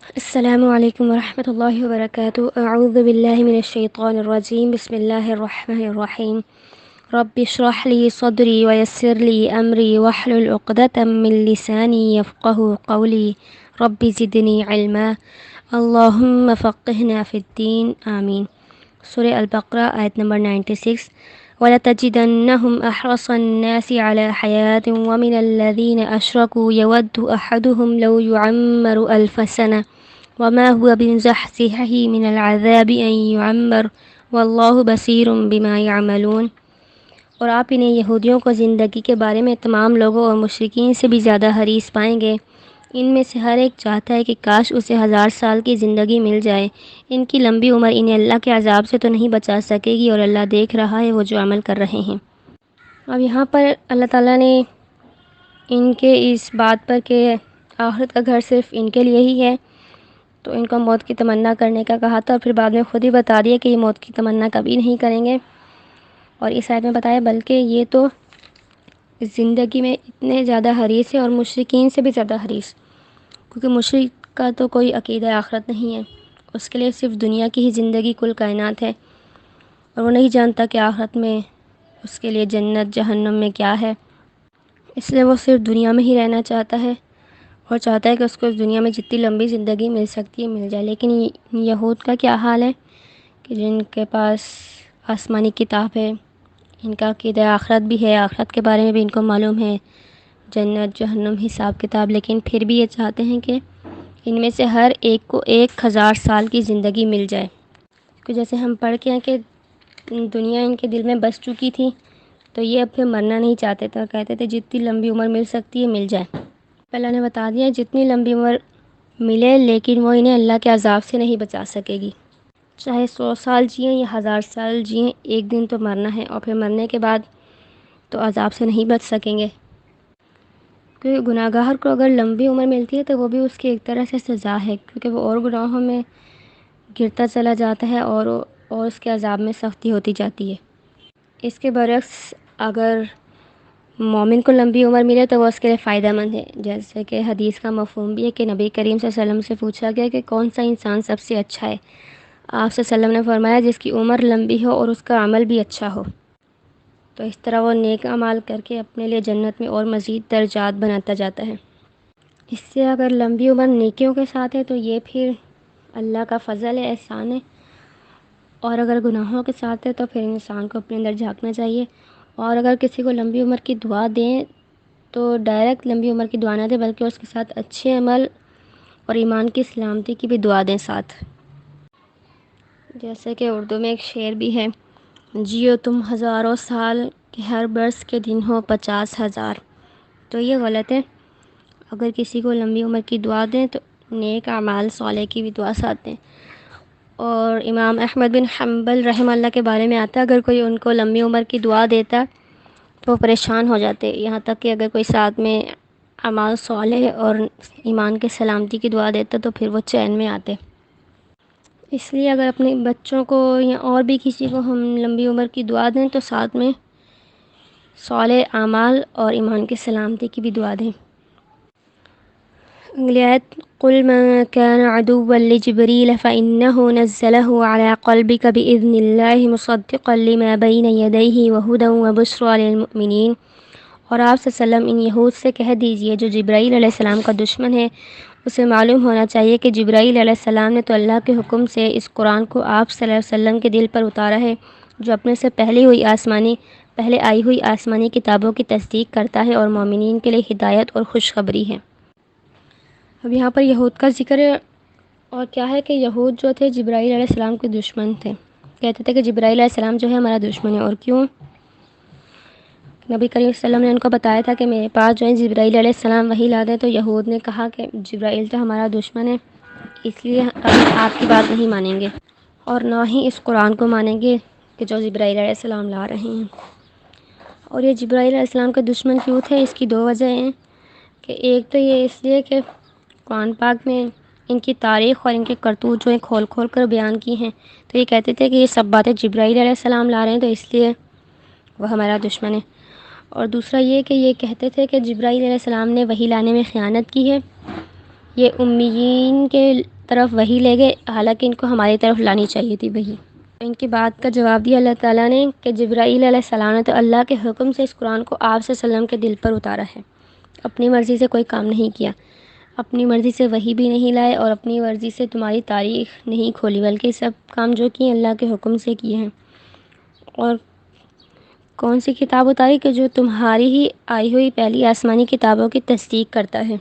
السلام علیکم ورحمۃ اللہ وبرکاتہ۔ اعوذ باللہ من الشیطان الرجیم، بسم اللہ الرحمن الرحیم۔ رب اشرح لی صدری ویسر لی امری واحلل عقدۃ من لسانی یفقہوا قولی، رب زدنی علما، اللہم فقہنا فی الدین، آمین۔ سورہ البقرہ آیت نمبر 96۔ وَلَتَجِدَنَّهُمْ أَحْرَصَ النَّاسِ عَلَى حَيَاةٍ وَمِنَ الَّذِينَ أَشْرَكُوا يَوَدُّ أَحَدُهُمْ لَوْ يُعَمَّرُ أَلْفَ سَنَةٍ وَمَا هُوَ بِمُزَحْزِحِهِ مِنَ الْعَذَابِ أَن يُعَمَّرَ وَاللَّهُ بَصِيرٌ بِمَا يَعْمَلُونَ۔ اور آپ انہیں یہودیوں کو زندگی کے بارے میں تمام لوگوں اور مشرکین سے بھی زیادہ حریص پائیں گے۔ ان میں سے ہر ایک چاہتا ہے کہ کاش اسے 1000 سال کی زندگی مل جائے۔ ان کی لمبی عمر انہیں اللہ کے عذاب سے تو نہیں بچا سکے گی، اور اللہ دیکھ رہا ہے وہ جو عمل کر رہے ہیں۔ اب یہاں پر اللہ تعالیٰ نے ان کے اس بات پر کہ آخرت کا گھر صرف ان کے لیے ہی ہے، تو ان کو موت کی تمنا کرنے کا کہا تھا، اور پھر بعد میں خود ہی بتا دیا کہ یہ موت کی تمنا کبھی نہیں کریں گے۔ اور اس آیت میں بتایا بلکہ یہ تو زندگی میں اتنے زیادہ حریص ہے اور مشرکین سے بھی زیادہ حریص، کیونکہ مشرک کا تو کوئی عقیدہ آخرت نہیں ہے، اس کے لیے صرف دنیا کی ہی زندگی کل کائنات ہے، اور وہ نہیں جانتا کہ آخرت میں اس کے لیے جنت جہنم میں کیا ہے۔ اس لیے وہ صرف دنیا میں ہی رہنا چاہتا ہے، اور چاہتا ہے کہ اس کو اس دنیا میں جتنی لمبی زندگی مل سکتی ہے مل جائے۔ لیکن یہود کا کیا حال ہے کہ جن کے پاس آسمانی کتاب ہے، ان کا عقیدہ آخرت بھی ہے، آخرت کے بارے میں بھی ان کو معلوم ہے، جنت جہنم حساب کتاب، لیکن پھر بھی یہ چاہتے ہیں کہ ان میں سے ہر ایک کو 1000 سال کی زندگی مل جائے، کہ جیسے ہم پڑھ کے ہیں کہ دنیا ان کے دل میں بس چکی تھی، تو یہ اب پھر مرنا نہیں چاہتے تھے، اور کہتے تھے جتنی لمبی عمر مل سکتی ہے مل جائے۔ اللہ نے بتا دیا جتنی لمبی عمر ملے، لیکن وہ انہیں اللہ کے عذاب سے نہیں بچا سکے گی، چاہے 100 سال جئیں یا 1000 سال جئیں، ایک دن تو مرنا ہے، اور پھر مرنے کے بعد تو عذاب سے نہیں بچ سکیں گے۔ کیونکہ گناہ گار کو اگر لمبی عمر ملتی ہے تو وہ بھی اس کی ایک طرح سے سزا ہے، کیونکہ وہ اور گناہوں میں گرتا چلا جاتا ہے، اور اس کے عذاب میں سختی ہوتی جاتی ہے۔ اس کے برعکس اگر مومن کو لمبی عمر ملے تو وہ اس کے لیے فائدہ مند ہے، جیسے کہ حدیث کا مفہوم بھی ہے کہ نبی کریم صلی اللہ علیہ وسلم سے پوچھا گیا کہ کون سا انسان سب سے اچھا ہے، آپ صلی اللہ علیہ وسلم نے فرمایا جس کی عمر لمبی ہو اور اس کا عمل بھی اچھا ہو، تو اس طرح وہ نیک اعمال کر کے اپنے لیے جنت میں اور مزید درجات بناتا جاتا ہے۔ اس سے اگر لمبی عمر نیکیوں کے ساتھ ہے تو یہ پھر اللہ کا فضل ہے، احسان ہے، اور اگر گناہوں کے ساتھ ہے تو پھر انسان کو اپنے اندر جھانکنا چاہیے، اور اگر کسی کو لمبی عمر کی دعا دیں تو ڈائریکٹ لمبی عمر کی دعا نہ دیں، بلکہ اس کے ساتھ اچھے عمل اور ایمان کی سلامتی کی بھی دعا دیں ساتھ۔ جیسے کہ اردو میں ایک شعر بھی ہے، جیو تم ہزاروں سال کہ ہر برس کے دن ہو 50,000، تو یہ غلط ہے۔ اگر کسی کو لمبی عمر کی دعا دیں تو نیک اعمال صالح کی بھی دعا ساتھ دیں۔ اور امام احمد بن حنبل رحمہ اللہ کے بارے میں آتا ہے اگر کوئی ان کو لمبی عمر کی دعا دیتا تو وہ پریشان ہو جاتے، یہاں تک کہ اگر کوئی ساتھ میں اعمال صالح اور ایمان کے سلامتی کی دعا دیتا تو پھر وہ چین میں آتے۔ اس لیے اگر اپنے بچوں کو یا اور بھی کسی کو ہم لمبی عمر کی دعا دیں تو ساتھ میں صالح اعمال اور ایمان کی سلامتی کی بھی دعا دیں۔ اگلی آیت، قُلْ مَن كَانَ عَدُوًّا لِجِبْرِيلَ فَإِنَّهُ نَزَّلَهُ عَلَى قَلْبِكَ بِإِذْنِ اللَّهِ مُصَدِّقًا لِمَا بَيْنَ يَدَيْهِ وَهُدًى وَبُشْرَىٰ لِلْمُؤْمِنِينَ۔ اور آپ صلی اللہ علیہ وسلم ان یہود سے کہہ دیجئے جو جبرائیل علیہ السلام کا دشمن ہے، اسے معلوم ہونا چاہیے کہ جبرائیل علیہ السلام نے تو اللہ کے حکم سے اس قرآن کو آپ صلی اللہ علیہ وسلم کے دل پر اتارا ہے، جو اپنے سے پہلے آئی ہوئی آسمانی کتابوں کی تصدیق کرتا ہے اور مومنین کے لیے ہدایت اور خوشخبری ہے۔ اب یہاں پر یہود کا ذکر ہے، اور کیا ہے کہ یہود جو تھے جبرائیل علیہ السلام کے دشمن تھے، کہتے تھے کہ جبرائیل علیہ السلام جو ہے ہمارا دشمن ہے۔ اور کیوں؟ نبی کریم صلی اللہ علیہ وسلم نے ان کو بتایا تھا کہ میرے پاس جو ہے جبرائیل علیہ السلام وحی لا دیں، تو یہود نے کہا کہ جبرائیل تو ہمارا دشمن ہے، اس لیے ہم آپ کی بات نہیں مانیں گے، اور نہ ہی اس قرآن کو مانیں گے کہ جو جبرائیل علیہ السلام لا رہے ہیں۔ اور یہ جبرائیل علیہ السلام کے دشمن کیوں تھے؟ اس کی دو وجہ ہیں، کہ ایک تو یہ اس لیے کہ قرآن پاک میں ان کی تاریخ اور ان کے کرتوت جو ہیں کھول کھول کر بیان کی ہیں، تو یہ کہتے تھے کہ یہ سب باتیں جبرائیل علیہ السلام لا رہے ہیں تو اس لیے وہ ہمارا دشمن ہے۔ اور دوسرا یہ کہ یہ کہتے تھے کہ جبرائیل علیہ السلام نے وحی لانے میں خیانت کی ہے، یہ امیین کے طرف وہی لے گئے، حالانکہ ان کو ہماری طرف لانی چاہیے تھی وہی۔ ان کی بات کا جواب دیا اللہ تعالیٰ نے کہ جبرائیل علیہ السلام نے تو اللہ کے حکم سے اس قرآن کو آپ صلی اللہ علیہ وسلم کے دل پر اتارا ہے، اپنی مرضی سے کوئی کام نہیں کیا، اپنی مرضی سے وہی بھی نہیں لائے اور اپنی مرضی سے تمہاری تاریخ نہیں کھولی، بلکہ سب کام جو کیے اللہ کے حکم سے کیے ہیں۔ اور کون سی کتاب اتاری کہ جو تمہاری ہی آئی ہوئی پہلی آسمانی کتابوں کی تصدیق کرتا ہے،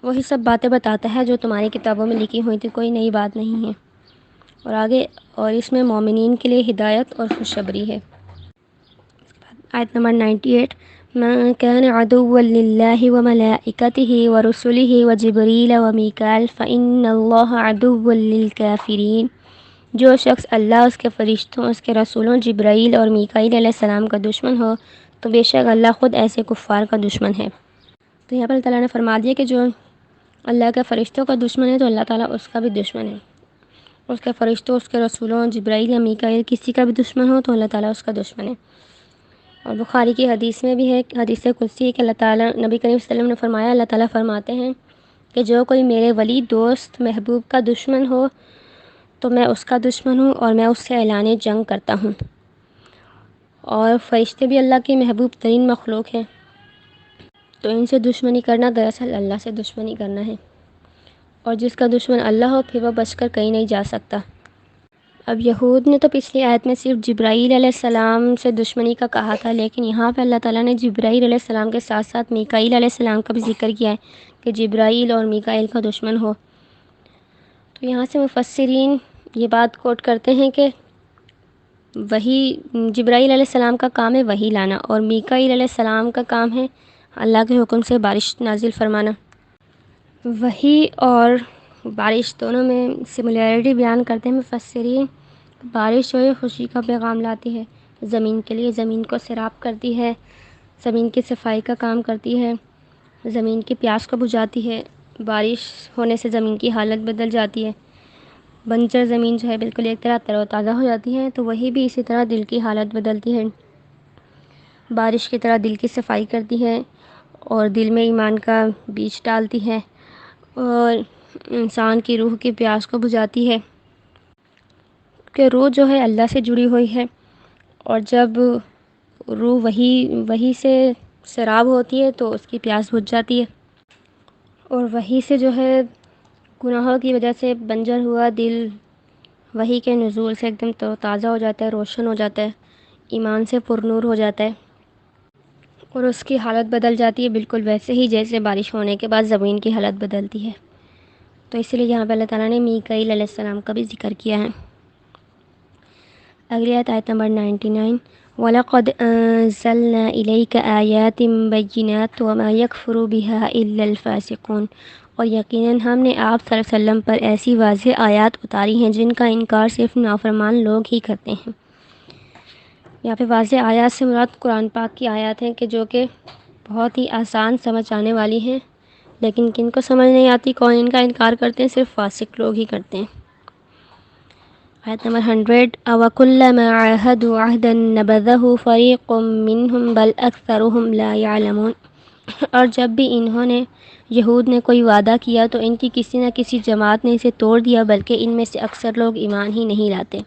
وہی سب باتیں بتاتا ہے جو تمہاری کتابوں میں لکھی ہوئی تھی، کوئی نئی بات نہیں ہے۔ اور آگے، اور اس میں مومنین کے لیے ہدایت اور خوشخبری ہے۔ آیت نمبر 98، من كان عدوا لله وملائكته ورسله وجبريل وميكال فإن الله عدو للكافرين۔ جو شخص اللہ، اس کے فرشتوں، اس کے رسولوں جبرائیل اور میکائیل علیہ السلام کا دشمن ہو تو بے شک اللہ خود ایسے کفار کا دشمن ہے۔ تو یہاں پر اللہ تعالیٰ نے فرما دیا کہ جو اللہ کے فرشتوں کا دشمن ہے تو اللہ تعالیٰ اس کا بھی دشمن ہے، اس کے فرشتوں، اس کے رسولوں جبرائیل یا میکائیل کسی کا بھی دشمن ہو تو اللہ تعالیٰ اس کا دشمن ہے۔ اور بخاری کی حدیث میں بھی ہے، حدیث قدسی ہے کہ اللہ تعالیٰ، نبی کریم صلی اللہ علیہ وسلم نے فرمایا، اللہ تعالیٰ فرماتے ہیں کہ جو کوئی میرے ولی، دوست، محبوب کا دشمن ہو تو میں اس کا دشمن ہوں اور میں اس سے اعلان جنگ کرتا ہوں۔ اور فرشتے بھی اللہ کی محبوب ترین مخلوق ہیں، تو ان سے دشمنی کرنا دراصل اللہ سے دشمنی کرنا ہے، اور جس کا دشمن اللہ ہو پھر وہ بچ کر کہیں نہیں جا سکتا۔ اب یہود نے تو پچھلی آیت میں صرف جبرائیل علیہ السلام سے دشمنی کا کہا تھا، لیکن یہاں پہ اللہ تعالیٰ نے جبرائیل علیہ السلام کے ساتھ ساتھ میکائیل علیہ السلام کا بھی ذکر کیا ہے کہ جبرائیل اور میکائیل کا دشمن ہو۔ تو یہاں سے مفسرین یہ بات کوٹ کرتے ہیں کہ وہی جبرائیل علیہ السلام کا کام ہے وہی لانا، اور میکائیل علیہ السلام کا کام ہے اللہ کے حکم سے بارش نازل فرمانا۔ وہی اور بارش دونوں میں سملیرٹی بیان کرتے ہیں مفسرین۔ بارش جو ہے خوشی کا پیغام لاتی ہے زمین کے لیے، زمین کو سیراب کرتی ہے، زمین کی صفائی کا کام کرتی ہے، زمین کی پیاس کو بجھاتی ہے۔ بارش ہونے سے زمین کی حالت بدل جاتی ہے، بنجر زمین جو ہے بالکل ایک طرح تر و تازہ ہو جاتی ہے، تو وہی بھی اسی طرح دل کی حالت بدلتی ہے، بارش کی طرح دل کی صفائی کرتی ہے اور دل میں ایمان کا بیج ڈالتی ہے اور انسان کی روح کی پیاس کو بجھاتی ہے، کہ روح جو ہے اللہ سے جڑی ہوئی ہے، اور جب روح وہی سے سیراب ہوتی ہے تو اس کی پیاس بجھ جاتی ہے، اور وہی سے جو ہے گناہوں کی وجہ سے بنجر ہوا دل وہی کے نزول سے ایک دم تر و تازہ ہو جاتا ہے، روشن ہو جاتا ہے، ایمان سے پرنور ہو جاتا ہے، اور اس کی حالت بدل جاتی ہے بالکل ویسے ہی جیسے بارش ہونے کے بعد زمین کی حالت بدلتی ہے۔ تو اسی لیے یہاں پہ اللہ تعالیٰ نے میکائیل علیہ السلام کا بھی ذکر کیا ہے۔ اگلی آیت نمبر 99، وَلَقَدْ أَنزَلْنَا إِلَيْكَ آيَاتٍ بَيِّنَاتٍ وَمَا يَكْفُرُ بِهَا إِلَّا الْفَاسِقُونَ، اور یقیناً ہم نے آپ صلی اللہ علیہ وسلم پر ایسی واضح آیات اتاری ہیں جن کا انکار صرف نافرمان لوگ ہی کرتے ہیں۔ یہاں پہ واضح آیات سے مراد قرآن پاک کی آیات ہیں کہ جو کہ بہت ہی آسان سمجھ آنے والی ہیں، لیکن کن کو سمجھ نہیں آتی، کون ان کا انکار کرتے ہیں، صرف فاسق لوگ ہی کرتے ہیں۔ آیت نمبر 100، أَوَكُلَّمَا عَاهَدُوا عَهْدًا نَبَذَهُ فَرِيقٌ مِّنْهُمْ بَلْ أَكْثَرُهُمْ لَا يَعْلَمُونَ، اور جب بھی انہوں نے، یہود نے، کوئی وعدہ کیا تو ان کی کسی نہ کسی جماعت نے اسے توڑ دیا، بلکہ ان میں سے اکثر لوگ ایمان ہی نہیں لاتے۔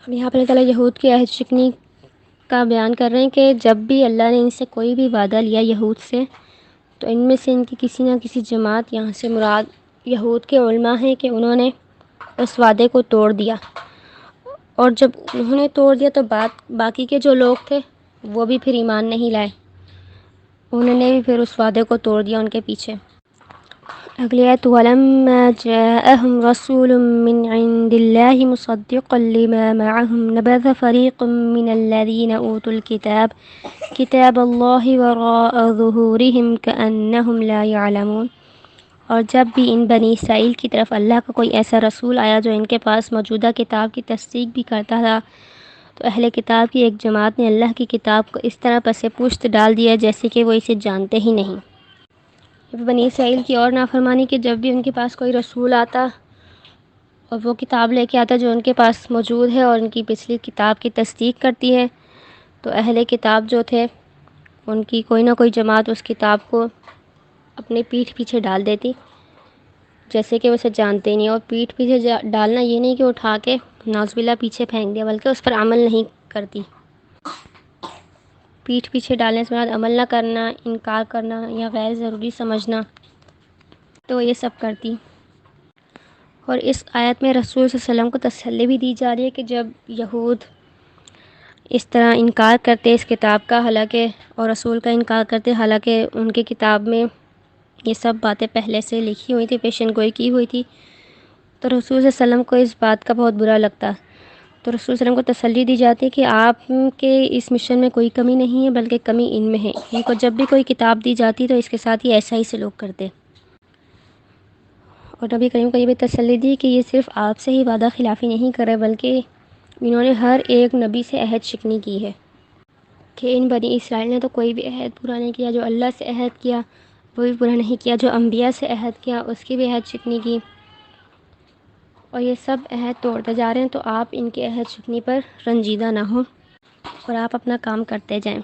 اب یہاں پر اللہ تعالیٰ یہود کی عہد شکنی کا بیان کر رہے ہیں کہ جب بھی اللہ نے ان سے کوئی بھی وعدہ لیا یہود سے، تو ان میں سے ان کی کسی نہ کسی جماعت، یہاں سے مراد یہود کے علماء ہیں، کہ انہوں نے اس وعدے کو توڑ دیا، اور جب انہوں نے توڑ دیا تو باقی کے جو لوگ تھے وہ بھی پھر ایمان نہیں لائے، انہوں نے بھی پھر اس وعدے کو توڑ دیا ان کے پیچھے۔ اگلی آیت، وَلَمَّا جَاءَهُمْ رَسُولٌ مِّنْ عِندِ اللَّهِ مُصَدِّقٌ لِّمَا مَعَهُمْ نَبَذَ فَرِيقٌ مِّنَ الَّذِينَ أُوتُوا الْكِتَابَ كِتَابَ اللَّهِ وَرَاءَ ظُهُورِهِمْ كَأَنَّهُمْ لَا يَعْلَمُونَ، اور جب بھی ان بنی اسرائیل کی طرف اللہ کا کوئی ایسا رسول آیا جو ان کے پاس موجودہ کتاب کی تصدیق بھی کرتا تھا، تو اہل کتاب کی ایک جماعت نے اللہ کی کتاب کو اس طرح پس پشت ڈال دیا جیسے کہ وہ اسے جانتے ہی نہیں۔ بنی اسرائیل کی اور نافرمانی کہ جب بھی ان کے پاس کوئی رسول آتا اور وہ کتاب لے کے آتا جو ان کے پاس موجود ہے اور ان کی پچھلی کتاب کی تصدیق کرتی ہے، تو اہل کتاب جو تھے ان کی کوئی نہ کوئی جماعت اس کتاب کو اپنے پیٹھ پیچھے ڈال دیتی، جیسے کہ وہ اسے جانتے ہی نہیں، اور پیٹھ پیچھے ڈالنا یہ نہیں کہ اٹھا کے نعوذ باللہ پیچھے پھینک دیا، بلکہ اس پر عمل نہیں کرتی۔ پیٹھ پیچھے ڈالنے سے بعد عمل نہ کرنا، انکار کرنا یا غیر ضروری سمجھنا، تو یہ سب کرتی۔ اور اس آیت میں رسول صلی اللہ علیہ وسلم کو تسلی بھی دی جا رہی ہے کہ جب یہود اس طرح انکار کرتے اس کتاب کا، حالانکہ اور رسول کا انکار کرتے، حالانکہ ان کی کتاب میں یہ سب باتیں پہلے سے لکھی ہوئی تھی، پیشن گوئی کی ہوئی تھی، تو رسول صلی اللہ علیہ وسلم کو اس بات کا بہت برا لگتا۔ تو رسول صلی اللہ علیہ وسلم کو تسلی دی جاتی ہے کہ آپ کے اس مشن میں کوئی کمی نہیں ہے، بلکہ کمی ان میں ہے۔ ان کو جب بھی کوئی کتاب دی جاتی تو اس کے ساتھ ہی ایسا ہی سلوک کرتے۔ اور نبی کریم کو یہ بھی تسلی دی کہ یہ صرف آپ سے ہی وعدہ خلافی نہیں کر رہے، بلکہ انہوں نے ہر ایک نبی سے عہد شکنی کی ہے، کہ ان بنی اسرائیل نے تو کوئی بھی عہد پورا نہیں کیا، جو اللہ سے عہد کیا وہ بھی پورا نہیں کیا، جو انبیاء سے عہد کیا اس کی بھی عہد شکنی کی، اور یہ سب عہد توڑتے جا رہے ہیں۔ تو آپ ان کے عہد شکنی پر رنجیدہ نہ ہوں اور آپ اپنا کام کرتے جائیں۔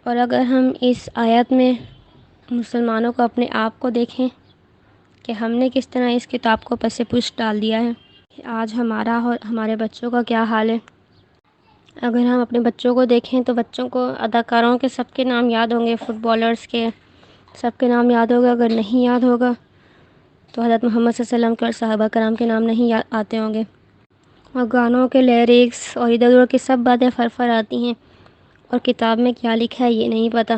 اور اگر ہم اس آیت میں مسلمانوں کو اپنے آپ کو دیکھیں کہ ہم نے کس طرح اس کتاب کو پس پشت ڈال دیا ہے، کہ آج ہمارا اور ہمارے بچوں کا کیا حال ہے۔ اگر ہم اپنے بچوں کو دیکھیں تو بچوں کو اداکاروں کے سب کے نام یاد ہوں گے، فٹ بالرز کے سب کے نام یاد ہوگا، اگر نہیں یاد ہوگا تو حضرت محمد صلی اللہ علیہ وسلم کے اور صحابہ کرام کے نام نہیں آتے ہوں گے، اور گانوں کے لیرکس اور ادھر ادھر کی سب باتیں فر آتی ہیں، اور کتاب میں کیا لکھا ہے یہ نہیں پتہ،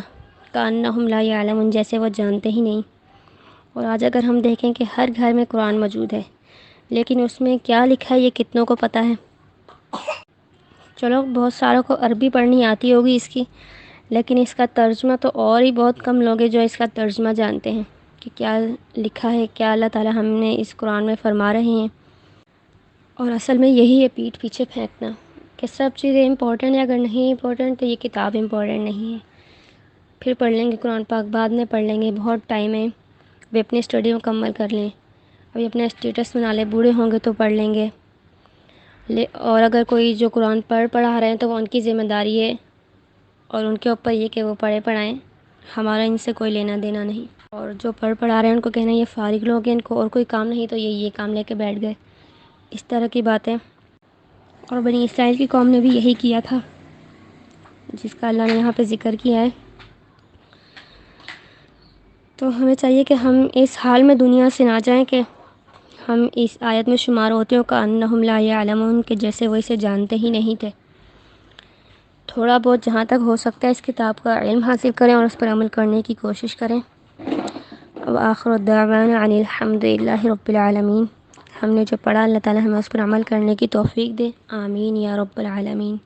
کأنہم لا یعلمون، جیسے وہ جانتے ہی نہیں۔ اور آج اگر ہم دیکھیں کہ ہر گھر میں قرآن موجود ہے، لیکن اس میں کیا لکھا ہے یہ کتنوں کو پتہ ہے؟ چلو بہت ساروں کو عربی پڑھنی آتی ہوگی اس کی، لیکن اس کا ترجمہ تو اور ہی بہت کم لوگ ہیں جو اس کا ترجمہ جانتے ہیں کہ کیا لکھا ہے، کیا اللہ تعالی ہم نے اس قرآن میں فرما رہے ہیں۔ اور اصل میں یہی ہے پیٹھ پیچھے پھینکنا، کہ سب چیزیں امپورٹنٹ ہیں، اگر نہیں امپورٹنٹ تو یہ کتاب امپورٹنٹ نہیں ہے، پھر پڑھ لیں گے قرآن پاک، بعد میں پڑھ لیں گے، بہت ٹائم ہے، ابھی اپنی اسٹڈی مکمل کر لیں، ابھی اپنا اسٹیٹس بنا لیں، بوڑھے ہوں گے تو پڑھ لیں گے۔ اور اگر کوئی جو قرآن پڑھا رہے ہیں تو وہ ان کی ذمہ داری ہے، اور ان کے اوپر یہ کہ وہ پڑھائیں، ہمارا ان سے کوئی لینا دینا نہیں۔ اور جو پڑھا رہے ہیں ان کو کہنا یہ فارغ لوگ ہیں، ان کو اور کوئی کام نہیں تو یہ کام لے کے بیٹھ گئے، اس طرح کی باتیں۔ اور بنی اسرائیل کی قوم نے بھی یہی کیا تھا، جس کا اللہ نے یہاں پہ ذکر کیا ہے۔ تو ہمیں چاہیے کہ ہم اس حال میں دنیا سے نہ جائیں کہ ہم اس آیت میں شمار ہوتے ہوں کأنہم لا یعلمون، کہ جیسے وہ اسے جانتے ہی نہیں تھے۔ تھوڑا بہت جہاں تک ہو سکتا ہے اس کتاب کا علم حاصل کریں اور اس پر عمل کرنے کی کوشش کریں۔ وآخر دعوانا ان الحمد للہ رب العالمین۔ ہم نے جو پڑھا اللہ تعالی ہمیں اس پر عمل کرنے کی توفیق دے، آمین یا رب العالمین۔